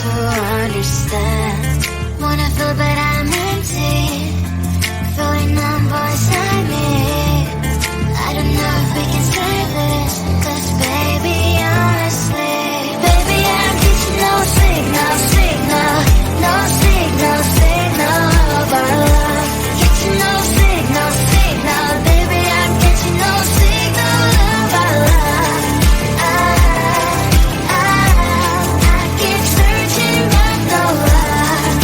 to understand. Wanna feel but I'm empty, feeling numb inside me. I don't know if we can save this, 'cause baby, honestly, baby, I'm getting no signal, no signal of our love. Getting no signal, baby, I'm getting no signal of our love. I keep searching but no luck.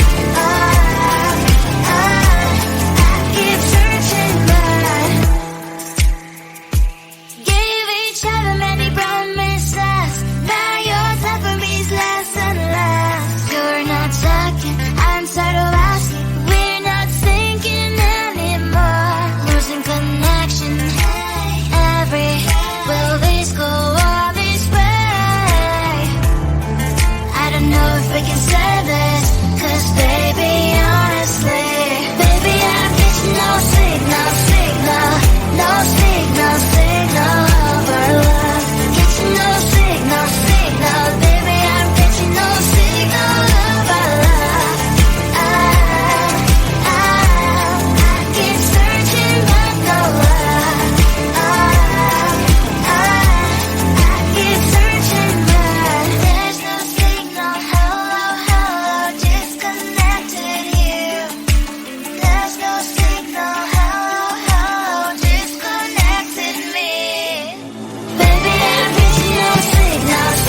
I keep searching but gave each other many promises. Now your time for me is less and less. You're not talking, I'm tired of asking. We're not thinking anymore. Losing connection. Will this go all this way? I don't know if we can save this, 'cause baby, honestly, baby, I'm getting no signal of our love. Getting no signal, baby, I'm getting no signal of our love. I keep searching but no luck. I keep searching but there's no signal. Hello, disconnected here. There's no signal. Hello, disconnected me. Baby, I'm getting no signal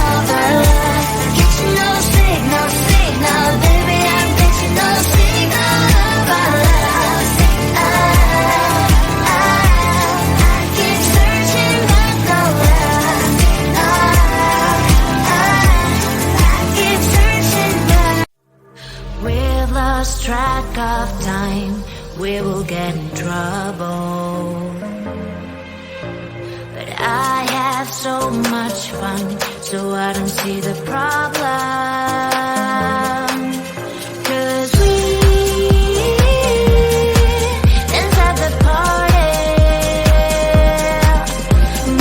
of our love. Getting no signal, baby, I'm getting no signal of our love. I keep searching but no luck. I keep searching but we've lost track of time. We will get in trouble. But I have so much fun, so I don't see the problem. 'Cause we dance at the party.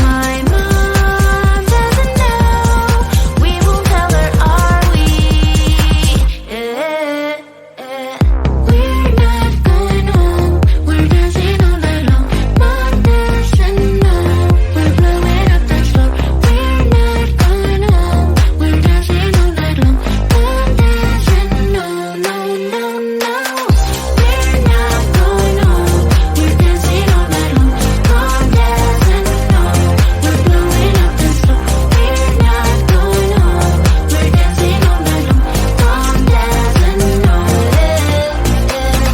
My mom doesn't know. We won't tell her, are we? We're not going home. We're dancing all night long. Mom doesn't know. We're blowing up the floor. We're not going home. We're dancing all night long. Mom doesn't know. No. We're not going home. We're dancing all night long. Mom doesn't know. We're blowing up the floor. We're not going home. We're dancing all night long. Mom doesn't know.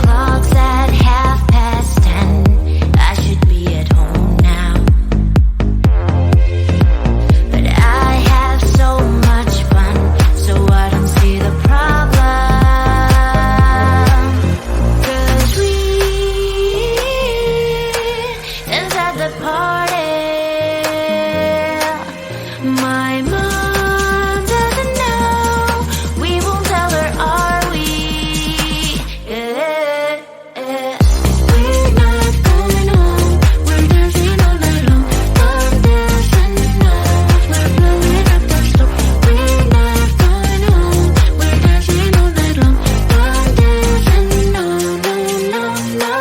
Clock's at 10:30. I should be at home now. But I have so much fun, so I don't see the problem. 'Cause we dance at the party. My mom doesn't know. We won't tell her, are we? We're not going home. We're dancing all night long. Mom doesn't know. We're blowing up the floor. We're not going home. We're dancing all night long. Mom doesn't know. No.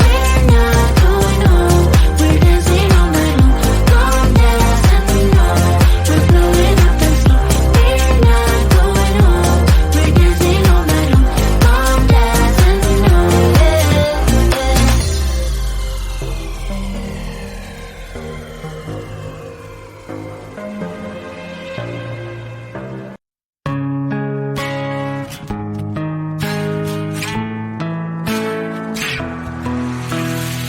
We're not going home. We're dancing all night long. Mom doesn't know. We're blowing up the floor. We're not going home. We're dancing all night long. Mom doesn't know.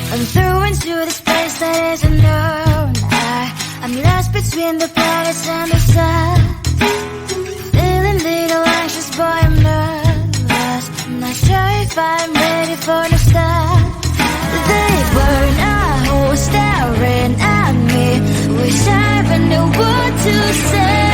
I'm through into this place that is unknown. I'm lost between the planets and the sun. Feeling little anxious, boy, I'm nervous. I'm not sure if I'm ready for the start. They were not staring at me. Wish I even knew what to say.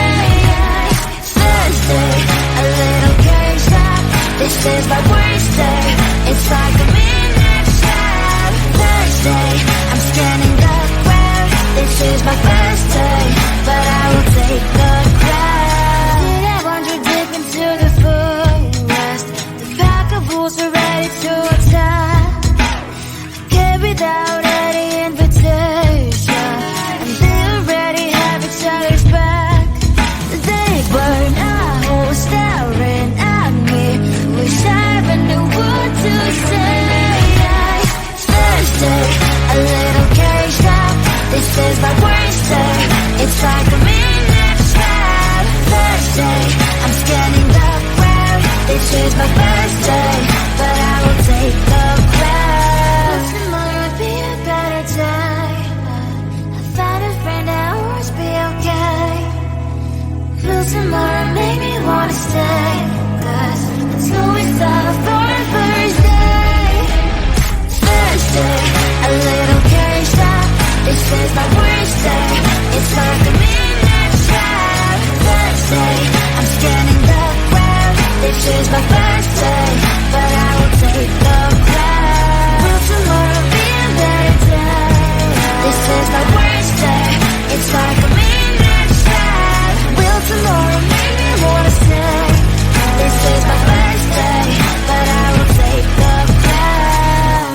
Thursday, a little game shot. This is my worst day. It's like a midnight shot. Thursday, I'm scanning the web. This is my first day, but I will take take the crowd. Did I wander deep into the forest? The pack of wolves are ready to attack. Came without any invitation, and they already have each other's back. They were not staring at me. Wish I even knew what to say. Thursday, a little caged up. This is my worst day. It's like a midnight trap. Thursday, I'm scanning the crowd. This is my first day, but I will take the crowd. Tomorrow will be a better day. I found a friend, I always be okay. Will tomorrow make me wanna stay? 'Cause it's always tough for a first day. Thursday, a little caged up. This is my worst day. It's like a midnight trap. Thursday, I'm scanning the crowd. This is my first day, but I will take the crowd. Will tomorrow be a better day? This is my worst day. It's like a midnight trap. Will tomorrow make me wanna stay? This is my first day, but I will take the crowd.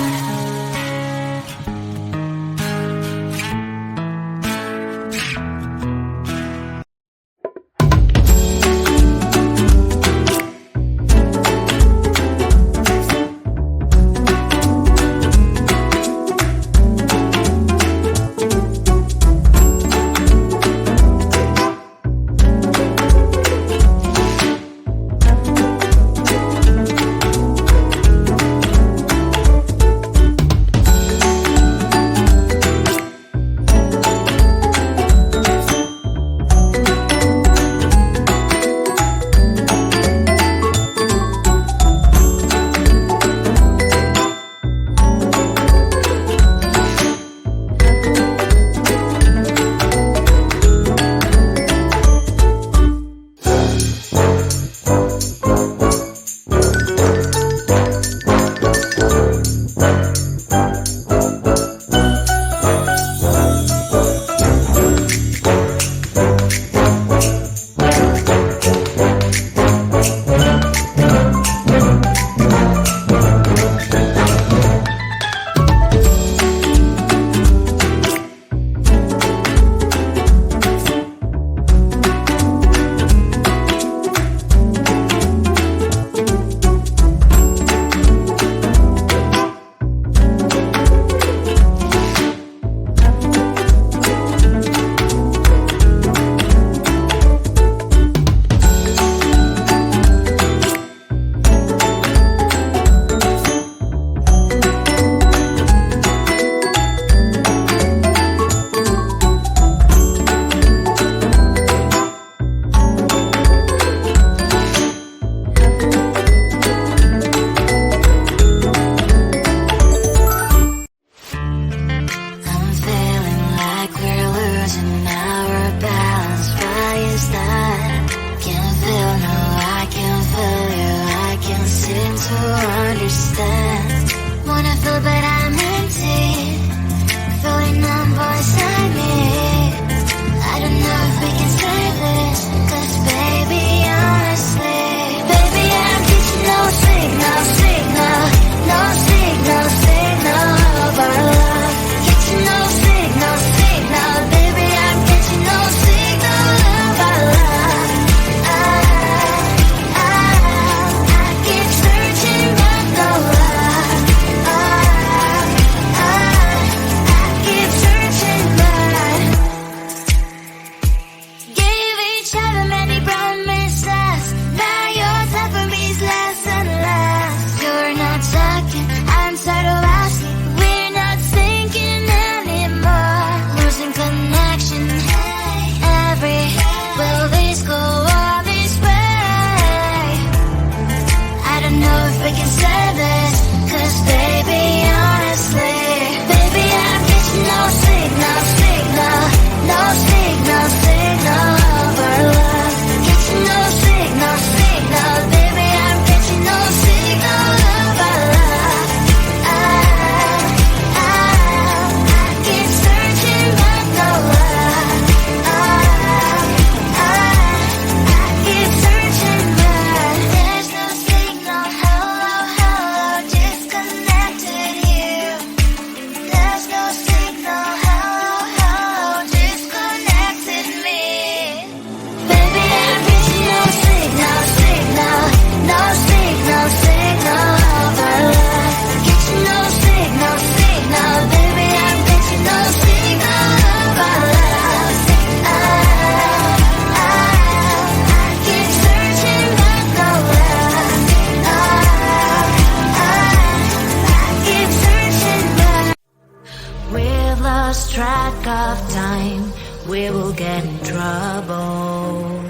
of time, we will get in trouble.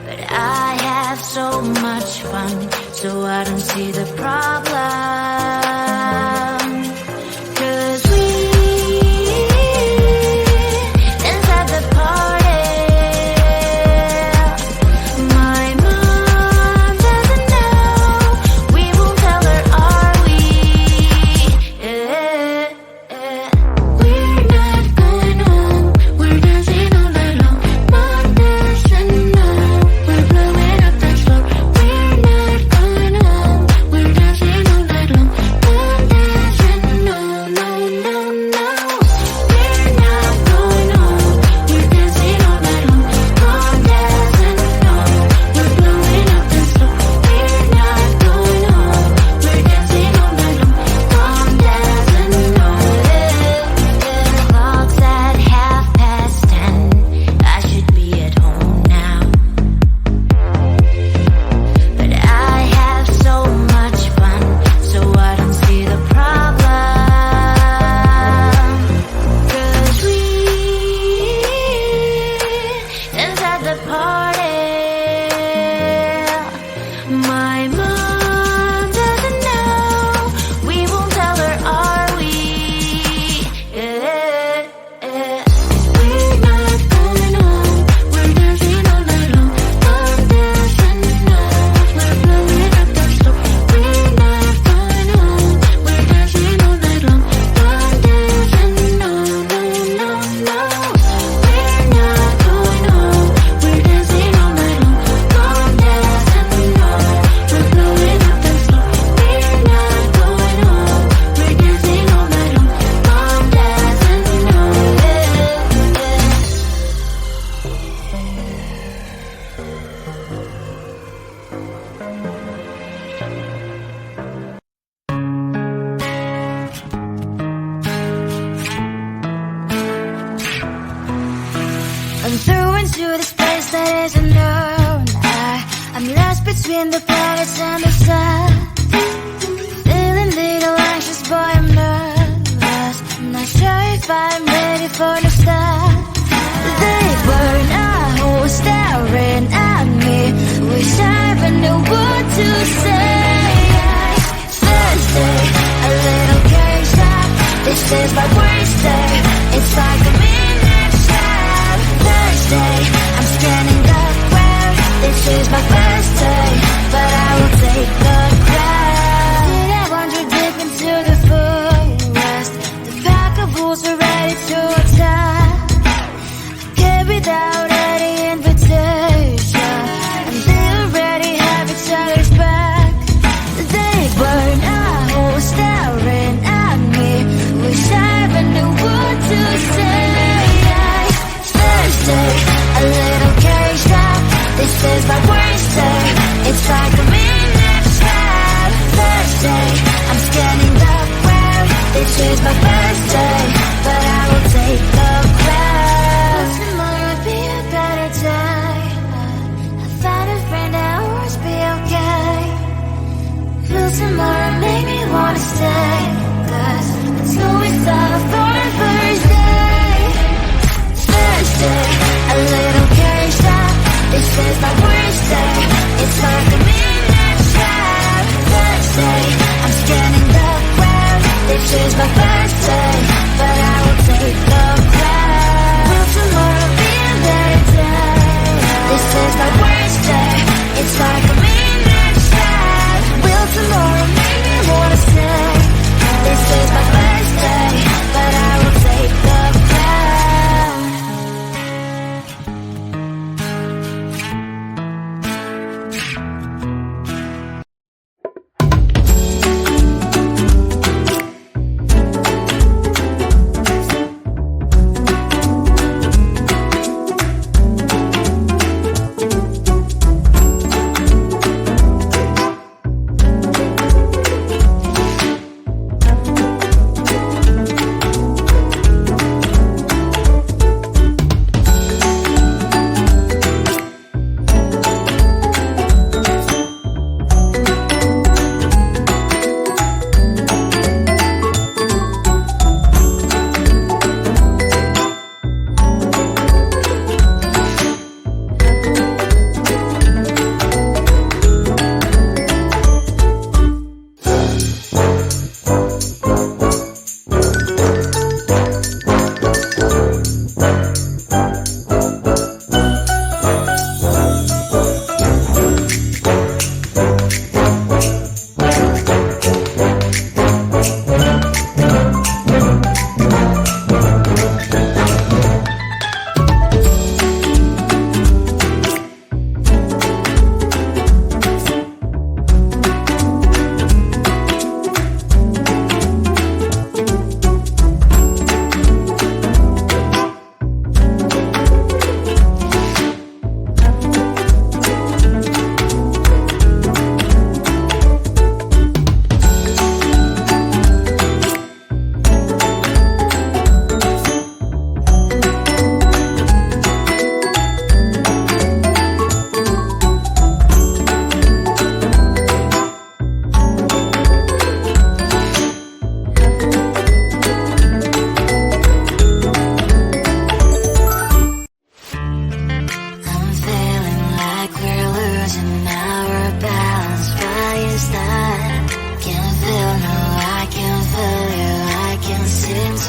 But I have so much fun, so I don't see the problem. 'Cause we dance at the party. My mom doesn't know, we won't tell her, are we? We're not going home, we're dancing all night long. Mom doesn't know, we're blowing up the floor. We're not going home, we're dancing all night long. Mom doesn't know, no, no, no. We're not going home, we're dancing all night long. Mom doesn't know, we're blowing up the floor. We're not going home, we're dancing all night long. Mom doesn't know. Clock's at 10:30. I should be at home now. But I have so much fun, so I don't see the problem. 'Cause we dance at the party. My mom doesn't know, we won't tell her, are we? We're not going home, we're dancing all night long. Mom doesn't know, we're blowing up the floor. We're not going home, we're dancing all night long. Mom doesn't know, no, no, no. We're not going home, we're dancing all night long. Mom doesn't know, we're blowing up the floor. We're not going home, we're dancing all night long. Mom doesn't know. I'm through into this place that is unknown. I'm lost between the planets and the sun. Feeling little anxious, boy, I'm nervous. I'm not sure if I'm ready for the start. They burn a hole staring at me. Wish I even knew what to say. Thursday, a little caged up. This is my worst day. It's like a midnight shot. Thursday, I'm scanning the ground. This is my first day, but I will take the crown. Did I wander deep into the forest? The pack of wolves are ready to attack. Came without any invitation, and they already have each other's back. They burn a hole staring at me. Wish I even knew what to say. Thursday, a little caged up. This is my worst day. It's like a midnight trap. Thursday, I'm scanning the ground. This is my first day, but I will take the crown. Tomorrow be a better day. I found a friend that will always be okay. Will tomorrow make me wanna stay? 'Cause it's always time for the first day. Thursday, a little caged up. This is my worst day. It's like a midnight trap. Thursday, I'm scanning the ground. This is my first day, but I will take the crown. Will tomorrow be a better day? This is my worst day. It's like a midnight trap. Will tomorrow make me wanna stay? This is my first day, but I will take the crown.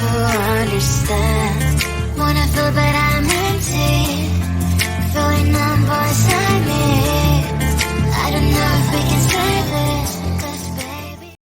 to understand. Wanna feel but